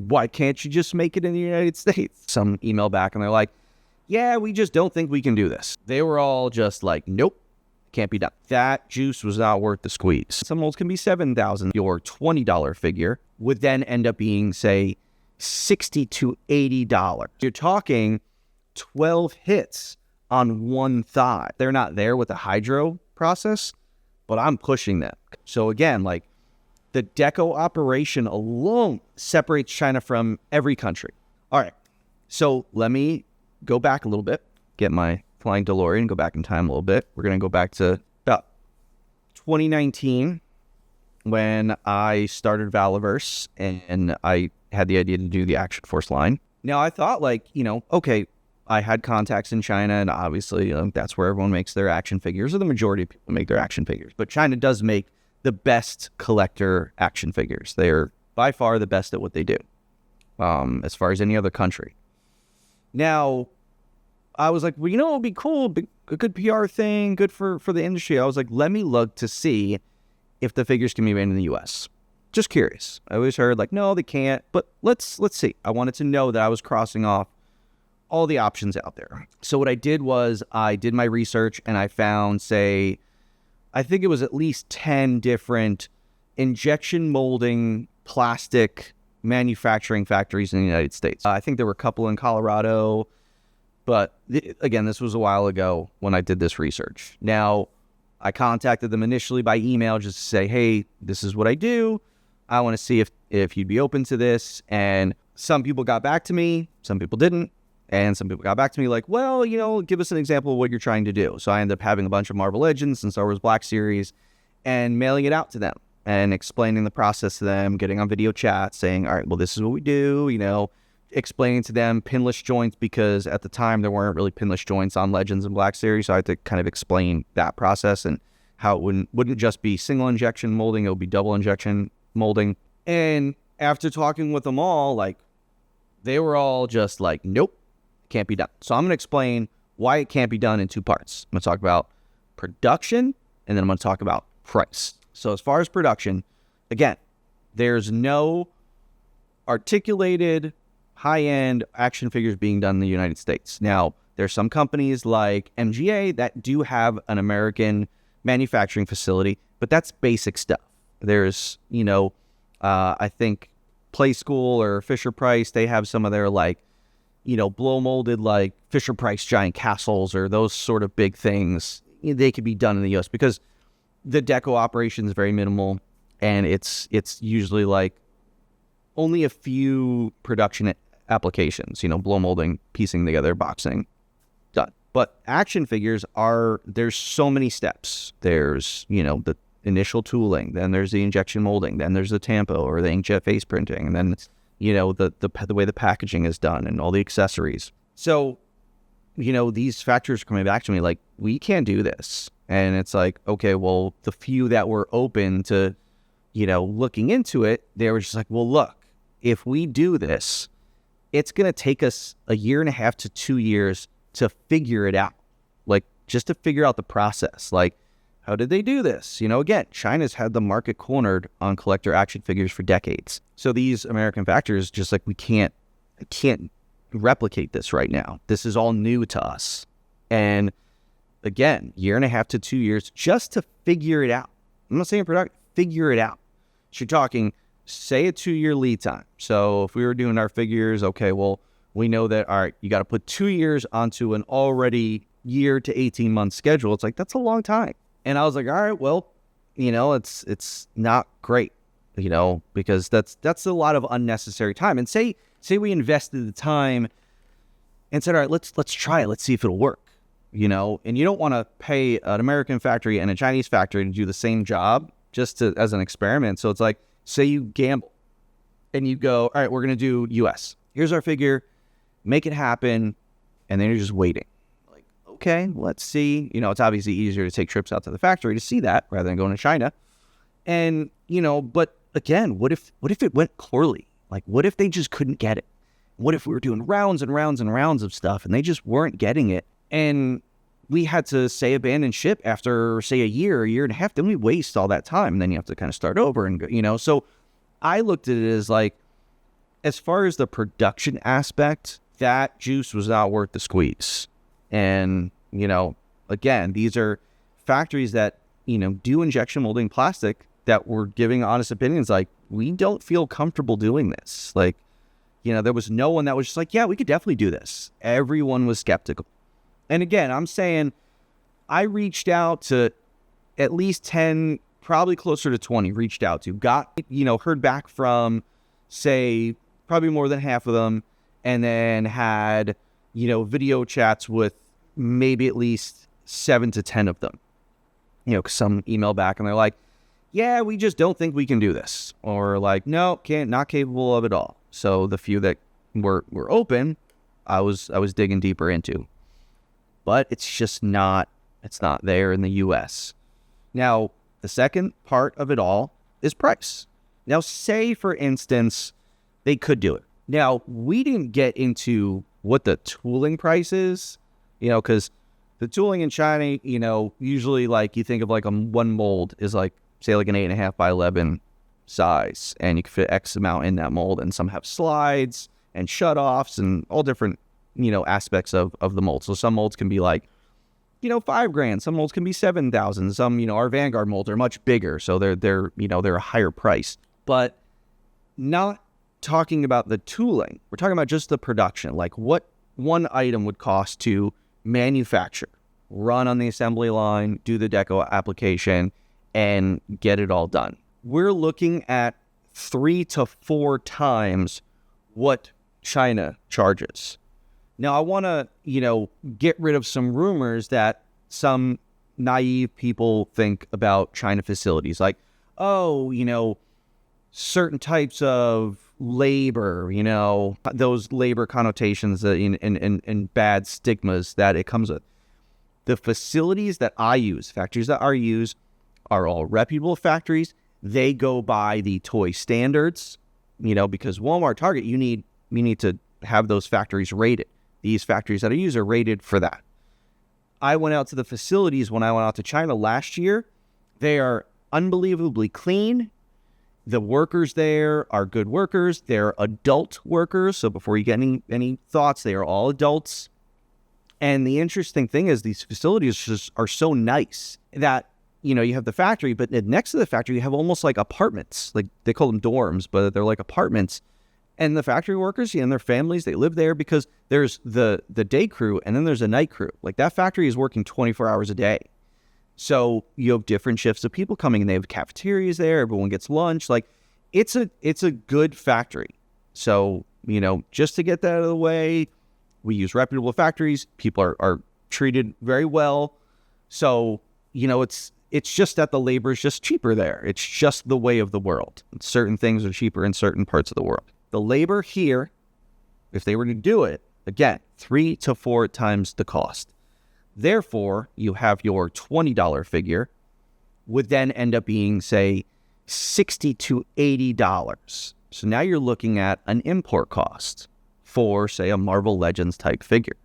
why can't you just make it in the United States? Some email back and they're like, yeah, we just don't think we can do this. They were all just like, nope, can't be done. That juice was not worth the squeeze. Some molds can be $7,000. Your $20 figure would then end up being, say, $60 to $80. You're talking 12 hits on one thigh. They're not there with the hydro process, but I'm pushing them. So again, like the Deco operation alone separates China from every country. All right, so let me go back a little bit, get my flying DeLorean, go back in time a little bit. We're going to go back to about 2019 when I started Valaverse and I had the idea to do the Action Force line. Now I thought like, okay, I had contacts in China and obviously that's where everyone makes their action figures, or the majority of people make their action figures. But China does make the best collector action figures. They're by far the best at what they do as far as any other country. Now, I was like, well, it would be cool, a good PR thing, good for the industry. I was like, let me look to see if the figures can be made in the U.S. Just curious. I always heard like, no, they can't, but let's see. I wanted to know that I was crossing off all the options out there. So what I did was I did my research and I found, I think it was at least 10 different injection molding plastic manufacturing factories in the United States. I think there were a couple in Colorado, but again, this was a while ago when I did this research. Now, I contacted them initially by email just to say, hey, this is what I do. I want to see if you'd be open to this. And some people got back to me, some people didn't. And some people got back to me like, well, give us an example of what you're trying to do. So I ended up having a bunch of Marvel Legends and Star Wars Black Series and mailing it out to them and explaining the process to them, getting on video chat, saying, all right, well, this is what we do, explaining to them pinless joints, because at the time there weren't really pinless joints on Legends and Black Series. So I had to kind of explain that process and how it wouldn't just be single injection molding, it would be double injection molding. And after talking with them all, like, they were all just like, nope. Can't be done. So I'm going to explain why it can't be done in two parts. I'm going to talk about production, and then I'm going to talk about price. So as far as production, again, there's no articulated high-end action figures being done in the United States. Now, there's some companies like MGA that do have an American manufacturing facility, but that's basic stuff. There's, I think Play School or Fisher Price, they have some of their blow molded like Fisher Price giant castles or those sort of big things. They could be done in the US because the Deco operation is very minimal and it's usually like only a few production applications, blow molding, piecing together, boxing, done. But action figures there's so many steps. There's, the initial tooling, then there's the injection molding, then there's the Tampo or the inkjet face printing, and then the way the packaging is done and all the accessories. So, these factories are coming back to me like, we can't do this. And it's like, okay, well, the few that were open to, looking into it, they were just like, well, look, if we do this, it's going to take us 1.5 to 2 years to figure it out. Like, just to figure out the process. Like, how did they do this? Again, China's had the market cornered on collector action figures for decades. So these American factories just like, I can't replicate this right now. This is all new to us. And again, 1.5 to 2 years just to figure it out. I'm not saying product, figure it out. So you're talking, say a 2-year lead time. So if we were doing our figures, okay, well, we know that, all right, you got to put 2 years onto an already year to 18 month schedule. It's like, that's a long time. And I was like, all right, well, it's not great, because that's a lot of unnecessary time. And say we invested the time and said, all right, let's try it. Let's see if it'll work, and you don't want to pay an American factory and a Chinese factory to do the same job just as an experiment. So it's like, say you gamble and you go, all right, we're going to do US. Here's our figure, make it happen. And then you're just waiting. Okay, let's see. It's obviously easier to take trips out to the factory to see that rather than going to China. And, but again, what if it went poorly? Like, what if they just couldn't get it? What if we were doing rounds and rounds and rounds of stuff and they just weren't getting it? And we had to, say, abandon ship after, say, a year and a half. Then we waste all that time. And then you have to kind of start over and go, So I looked at it as like, as far as the production aspect, that juice was not worth the squeeze. And, again, these are factories that, do injection molding plastic that were giving honest opinions like, we don't feel comfortable doing this. Like, there was no one that was just like, yeah, we could definitely do this. Everyone was skeptical. And again, I'm saying I reached out to at least 10, probably closer to 20, reached out to, got, heard back from, say, probably more than half of them, and then had, video chats with maybe at least 7 to 10 of them. Some email back and they're like, yeah, we just don't think we can do this. Or like, no, not capable of it all. So the few that were open, I was digging deeper into. But it's just not there in the US. Now, the second part of it all is price. Now, say, for instance, they could do it. Now, we didn't get into what the tooling price is, because the tooling in China, usually like you think of like one mold is like, say, like an 8.5 by 11 size, and you can fit X amount in that mold, and some have slides and shutoffs and all different, aspects of the mold. So some molds can be like, $5,000. Some molds can be $7,000. Some, our Vanguard molds are much bigger, so they're a higher price. But not talking about the tooling, we're talking about just the production, like what one item would cost to manufacture, run on the assembly line, do the Deco application, and get it all done. We're looking at 3 to 4 times what China charges. Now, I want to, get rid of some rumors that some naive people think about China facilities. Like, certain types of labor, those labor connotations and bad stigmas that it comes with. The facilities that I use, factories that I use, are all reputable factories. They go by the toy standards, because Walmart, Target, you need to have those factories rated. These factories that I use are rated for that. I went out to the facilities when I went out to China last year. They are unbelievably clean. The workers there are good workers. They're adult workers. So before you get any thoughts, they are all adults. And the interesting thing is these facilities just are so nice that, you have the factory, but next to the factory, you have almost like apartments. Like they call them dorms, but they're like apartments. And the factory workers and their families, they live there because there's the day crew and then there's a night crew. Like that factory is working 24 hours a day. So you have different shifts of people coming and they have cafeterias there. Everyone gets lunch. Like it's a good factory. So, just to get that out of the way, we use reputable factories. People are treated very well. So, it's just that the labor is just cheaper there. It's just the way of the world. Certain things are cheaper in certain parts of the world. The labor here, if they were to do it, again, 3 to 4 times the cost. Therefore, you have your $20 figure would then end up being, say, $60 to $80. So now you're looking at an import cost for, say, a Marvel Legends type figure,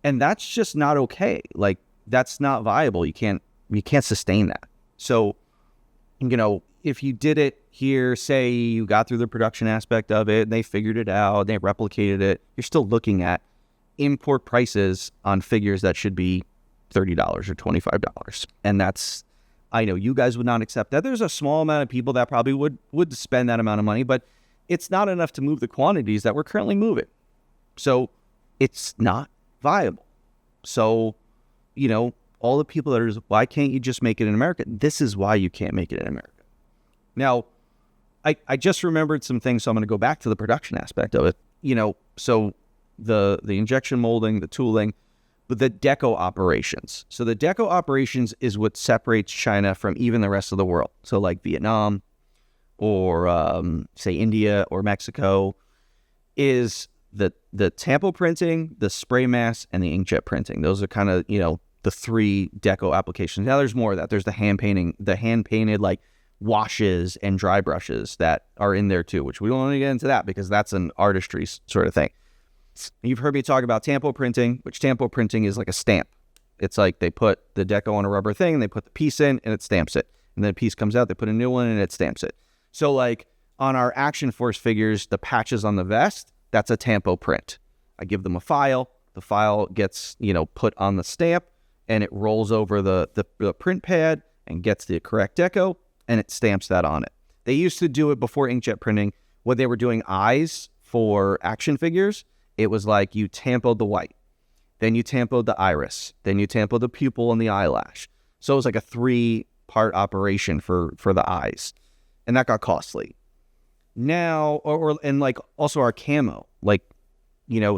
and that's just not okay. Like, that's not viable. You can't sustain that. So, if you did it here, say you got through the production aspect of it, and they figured it out, they replicated it, you're still looking at import prices on figures that should be $30 or $25. And that's, I know you guys would not accept that. There's a small amount of people that probably would spend that amount of money, but it's not enough to move the quantities that we're currently moving. So it's not viable. So, all the people that are, why can't you just make it in America? This is why you can't make it in America. Now, I just remembered some things, so I'm going to go back to the production aspect of it. So the injection molding, the tooling, but the Deco operations. So the Deco operations is what separates China from even the rest of the world. So like Vietnam or say India or Mexico is the Tampo printing, the spray mask, and the inkjet printing. Those are kind of, the 3 Deco applications. Now there's more of that. There's the hand painted like washes and dry brushes that are in there too, which we don't want to get into that because that's an artistry sort of thing. You've heard me talk about Tampo printing, which Tampo printing is like a stamp. It's like they put the Deco on a rubber thing, and they put the piece in, and it stamps it. And then a piece comes out, they put a new one, and it stamps it. So like On our Action Force figures, the patches on the vest, that's a Tampo print. I give them a file. The file gets, put on the stamp, and it rolls over the print pad and gets the correct deco, and it stamps that on it. They used to do it before inkjet printing. When they were doing eyes for action figures, it was like you tampoed the white, then you tampoed the iris, then you tampoed the pupil and the eyelash. So it was like a 3-part operation for the eyes, and that got costly. Now, and like also our camo, like,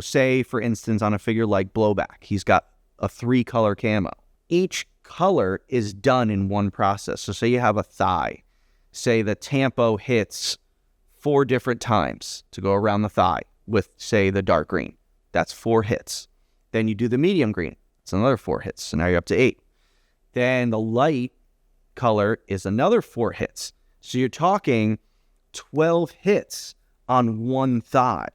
say for instance on a figure like Blowback, he's got a 3-color camo. Each color is done in one process. So say you have a thigh, say the Tampo hits 4 different times to go around the thigh with, say, the dark green. That's 4 hits. Then you do the medium green. It's another 4 hits. So now you're up to 8. Then the light color is another 4 hits. So you're talking 12 hits on one thigh.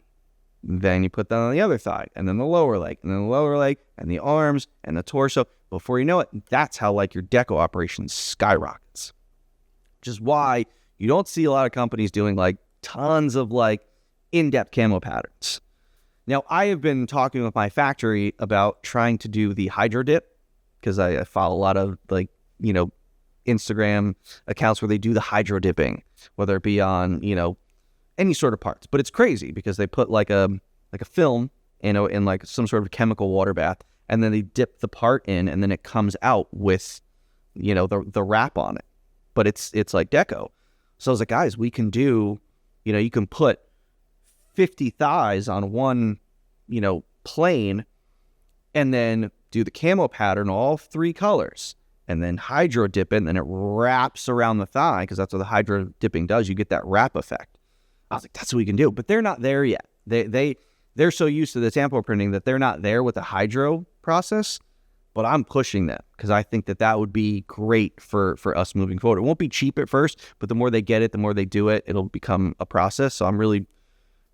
Then you put that on the other thigh, and then the lower leg, and then the lower leg, and the arms, and the torso. Before you know it, that's how like your deco operation skyrockets. Which is why you don't see a lot of companies doing like tons of like in-depth camo patterns. Now, I have been talking with my factory about trying to do the hydro dip, because I follow a lot of like, Instagram accounts where they do the hydro dipping, whether it be on, any sort of parts. But it's crazy because they put like a film, in like some sort of chemical water bath, and then they dip the part in, and then it comes out with, the wrap on it. But it's like deco. So I was like, guys, we can do, you can put 50 thighs on one, plane, and then do the camo pattern, all 3 colors, and then hydro dip it, and then it wraps around the thigh, because that's what the hydro dipping does. You get that wrap effect. I was like, that's what we can do. But they're not there yet. They're so used to the Tampo printing that they're not there with the hydro process. But I'm pushing them because I think that would be great for us moving forward. It won't be cheap at first, but the more they get it, the more they do it, it'll become a process. So I'm really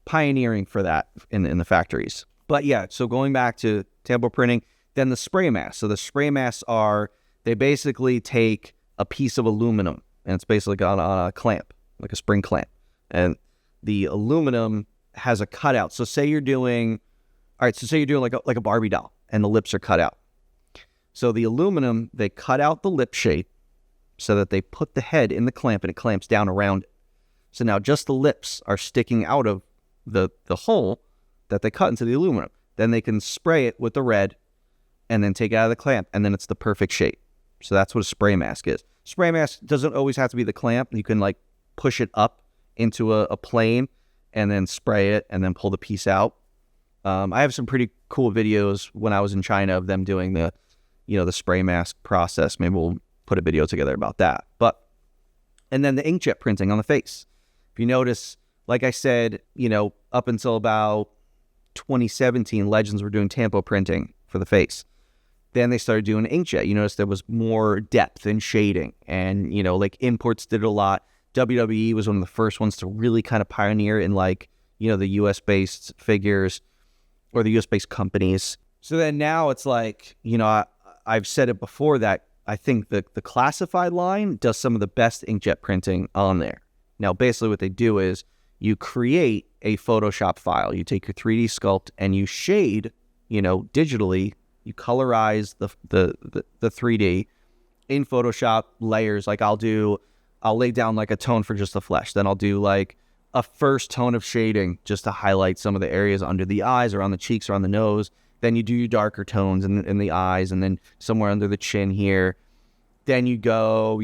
pioneering for that in the factories. But yeah, so going back to Tampo printing, then the spray masks. So the spray masks they basically take a piece of aluminum, and it's basically on a clamp, like a spring clamp. And the aluminum has a cutout. So say you're doing like a Barbie doll, and the lips are cut out. So the aluminum, they cut out the lip shape so that they put the head in the clamp, and it clamps down around it. So now just the lips are sticking out of the hole that they cut into the aluminum. Then they can spray it with the red and then take it out of the clamp, and then it's the perfect shape. So that's what a spray mask is. Spray mask doesn't always have to be the clamp. You can like push it up into a plane and then spray it and then pull the piece out. I have some pretty cool videos when I was in China of them doing the spray mask process. Maybe we'll put a video together about that. And then the inkjet printing on the face. If you notice, like I said, up until about 2017, Legends were doing Tampo printing for the face. Then they started doing inkjet. You notice there was more depth and shading, and like Imports did it a lot. WWE was one of the first ones to really kind of pioneer in like the US based figures or the US based companies. So then now it's like I've said it before that I think the classified line does some of the best inkjet printing on there. Now basically what they do is you create a Photoshop file. You take your 3D sculpt and you shade digitally. You colorize the 3D in Photoshop layers. Like I'll lay down like a tone for just the flesh. Then I'll do like a first tone of shading just to highlight some of the areas under the eyes or on the cheeks or on the nose. Then you do your darker tones in the eyes, and then somewhere under the chin here. Then you go,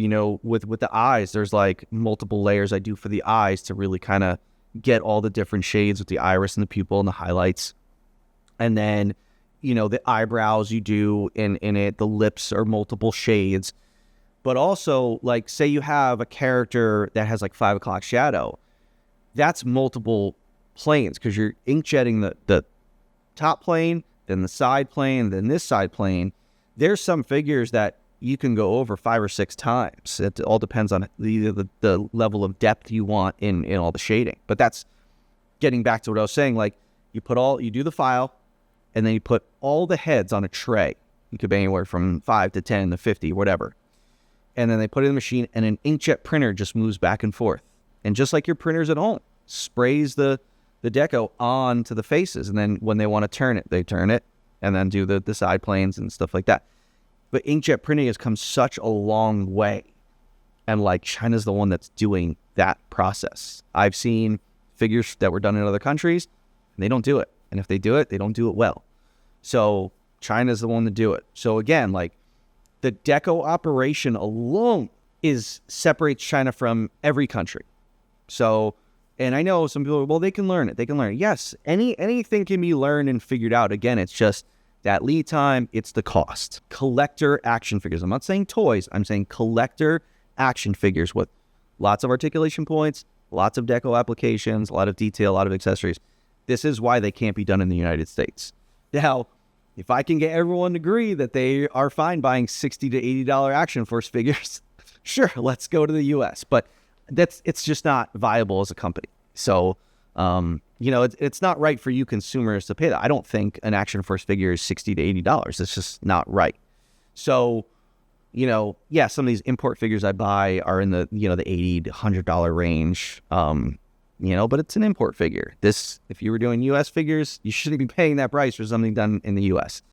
with the eyes, there's like multiple layers I do for the eyes to really kind of get all the different shades with the iris and the pupil and the highlights. And then the eyebrows you do in it, the lips are multiple shades. But also, like, say you have a character that has like 5 o'clock shadow, that's multiple planes because you're inkjetting the top plane, then the side plane, then this side plane. There's some figures that you can go over 5 or 6 times. It all depends on the level of depth you want in all the shading. But that's getting back to what I was saying. Like, you do the file, and then you put all the heads on a tray. You could be anywhere from 5 to 10 to 50, whatever. And then they put it in the machine, and an inkjet printer just moves back and forth. And just like your printers at home, sprays the Deco onto the faces. And then when they want to turn it, they turn it and then do the side planes and stuff like that. But inkjet printing has come such a long way. And like China's the one that's doing that process. I've seen figures that were done in other countries, and they don't do it. And if they do it, they don't do it well. So China's the one to do it. So again, like the Deco operation alone separates China from every country. So, and I know some people, well, they can learn it. They can learn it. Yes, anything can be learned and figured out. Again, it's just that lead time, it's the cost. Collector action figures. I'm not saying toys. I'm saying collector action figures with lots of articulation points, lots of Deco applications, a lot of detail, a lot of accessories. This is why they can't be done in the United States. Now, if I can get everyone to agree that they are fine buying $60 to $80 Action Force figures, sure, let's go to the U.S. But it's just not viable as a company. So, it's not right for you consumers to pay that. I don't think an Action Force figure is $60 to $80. It's just not right. So, some of these import figures I buy are in the, the $80 to $100 range. But it's an import figure. If you were doing U.S. figures, you shouldn't be paying that price for something done in the U.S.